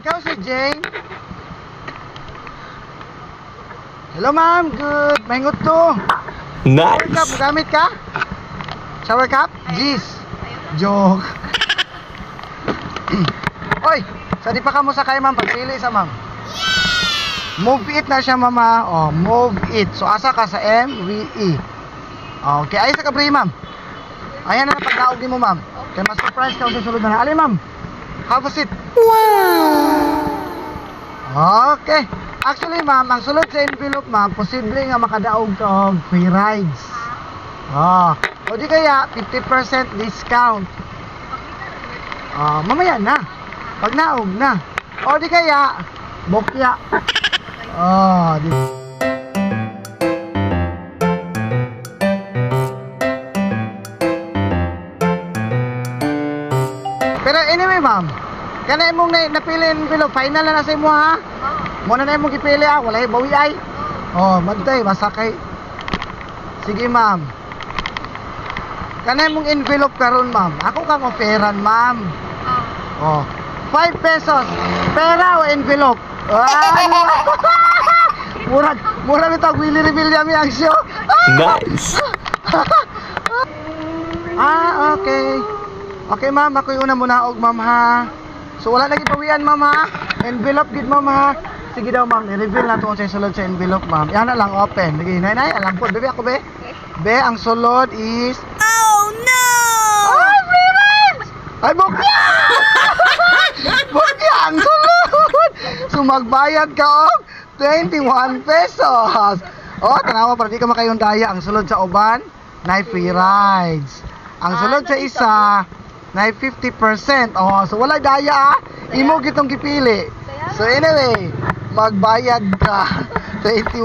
Ikaw si Jane. Hello ma'am, good. Maingot to. Shower cup, Nice. gamit ka? Shower cup? Jeez. Joke. Oy, sa di pa ka mo sakay ma'am, pagpili sa ma'am. Move it na siya mama. Oh, move it. So asa ka sa MVE. Okay, ay sa kabri ma'am. Ayan na pagdaog mo ma'am. Kaya mas surprise ka sa sulod na. Ali ma'am. Have a seat. Wow. Okay. Actually ma'am, ang sulod sa envelope ma'am, posible nga makadaog ka og free rides. Oh, o di kaya 50% discount. Mamaya na. Pag naog na. O di kaya bokya. Di. Pero anyway ma'am, kana imong napili envelope, final na sa imo ha. Muna na imong gipili ha, wala bawi ay. Magtay basta kay. Sige ma'am. Kana imong envelope karon ma'am. Ako kang offeran ma'am. 5 pesos. Pera o envelope? Mura nito Willie reveal yami ang show. Nice. Okay. Okay ma'am, ako yung una muna og ma'am ha. So wala lagi pawian ma'am ha. Envelope gid ma'am ha. Sige daw ma'am, i-reveal na to sa sulod sa envelope ma'am. Yan na lang open. Sige, nay, alam po, bebe ako be. Be, ang sulod is Oh no! Ay, parents! Ay, bukya! Bukya ang sulod! So magbayad ka og 21 pesos. Tanawa para di ka makayong daya. Ang sulod sa uban, na free rides. Ang sulod sa isa, na 50%. So wala daya. Imo gitong gipili. So anyway, magbayad ka 21.